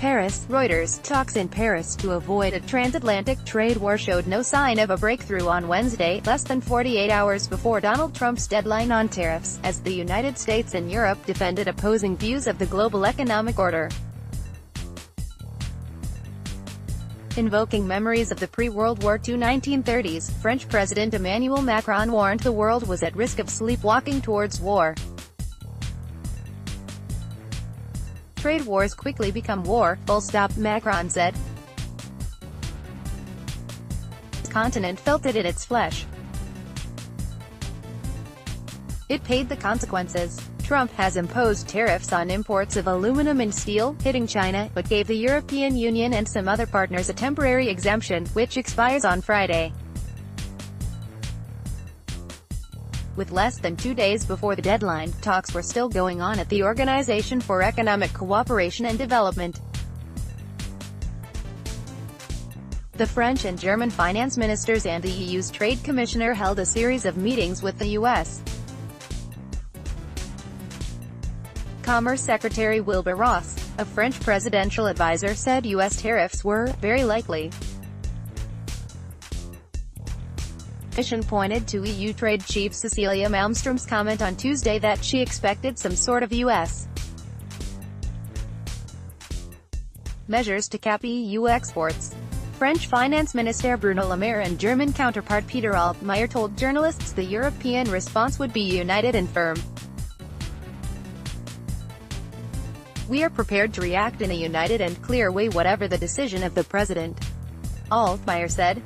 Paris, Reuters. Talks in Paris to avoid a transatlantic trade war showed no sign of a breakthrough on Wednesday, less than 48 hours before Donald Trump's deadline on tariffs, as the United States and Europe defended opposing views of the global economic order. Invoking memories of the pre-World War II 1930s, French President Emmanuel Macron warned the world was at risk of sleepwalking towards war. Trade wars quickly become war, full stop, Macron said. The continent felt it in its flesh. It paid the consequences. Trump has imposed tariffs on imports of aluminum and steel, hitting China, but gave the European Union and some other partners a temporary exemption, which expires on Friday. With less than 2 days before the deadline, talks were still going on at the Organization for Economic Cooperation and Development. The French and German finance ministers and the EU's trade commissioner held a series of meetings with the U.S. Commerce Secretary Wilbur Ross, a French presidential advisor, said U.S. tariffs were very likely. Mission pointed to EU trade chief Cecilia Malmström's comment on Tuesday that she expected some sort of U.S. measures to cap EU exports. French Finance Minister Bruno Le Maire and German counterpart Peter Altmaier told journalists the European response would be united and firm. "We are prepared to react in a united and clear way whatever the decision of the president," Altmaier said.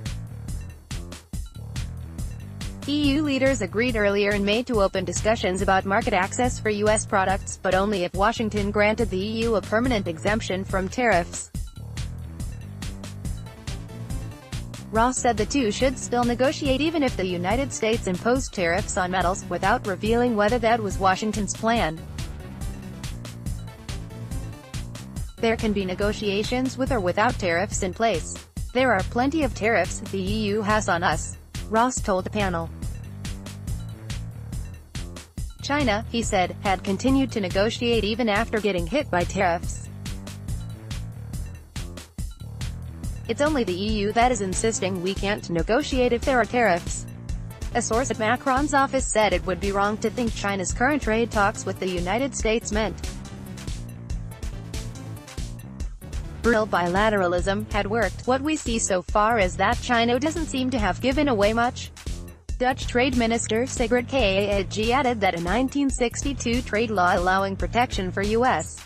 EU leaders agreed earlier in May to open discussions about market access for U.S. products, but only if Washington granted the EU a permanent exemption from tariffs. Ross said the two should still negotiate even if the United States imposed tariffs on metals, without revealing whether that was Washington's plan. "There can be negotiations with or without tariffs in place. There are plenty of tariffs the EU has on us," Ross told the panel. China, he said, had continued to negotiate even after getting hit by tariffs. "It's only the EU that is insisting we can't negotiate if there are tariffs." A source at Macron's office said it would be wrong to think China's current trade talks with the United States meant real bilateralism had worked. "What we see so far is that China doesn't seem to have given away much." Dutch Trade Minister Sigrid Kaag added that a 1962 trade law allowing protection for U.S.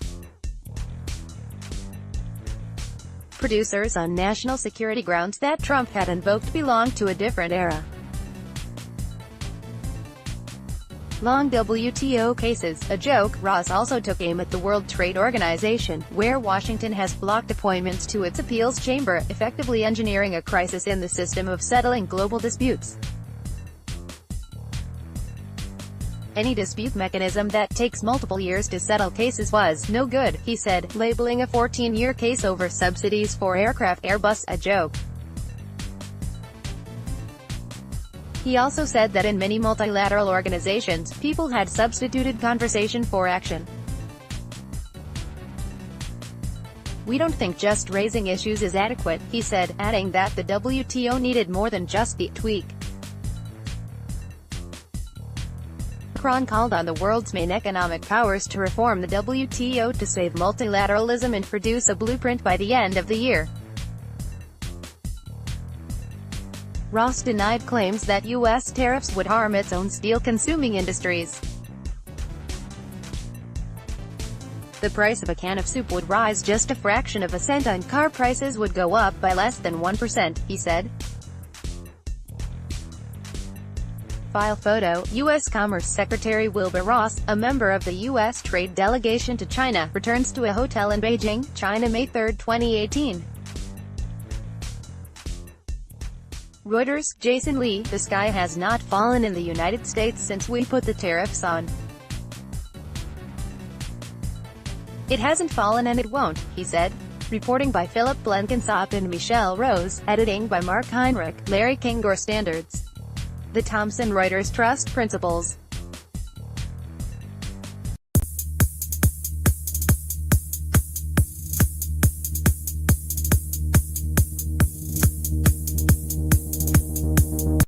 producers on national security grounds that Trump had invoked belonged to a different era. Long WTO cases, a joke. Ross also took aim at the World Trade Organization, where Washington has blocked appointments to its appeals chamber, effectively engineering a crisis in the system of settling global disputes. "Any dispute mechanism that takes multiple years to settle cases was no good," he said, labeling a 14-year case over subsidies for aircraft Airbus a joke. He also said that in many multilateral organizations, people had substituted conversation for action. "We don't think just raising issues is adequate," he said, adding that the WTO needed more than just the tweak. Macron called on the world's main economic powers to reform the WTO to save multilateralism and produce a blueprint by the end of the year. Ross denied claims that U.S. tariffs would harm its own steel-consuming industries. "The price of a can of soup would rise just a fraction of a cent and car prices would go up by less than 1%, he said. File photo, U.S. Commerce Secretary Wilbur Ross, a member of the U.S. trade delegation to China, returns to a hotel in Beijing, China, May 3, 2018. Reuters, Jason Lee, "The sky has not fallen in the United States since we put the tariffs on. It hasn't fallen and it won't," he said. Reporting by Philip Blenkinsop and Michelle Rose, editing by Mark Heinrich, Larry King. Standards. The Thomson Reuters Trust Principles.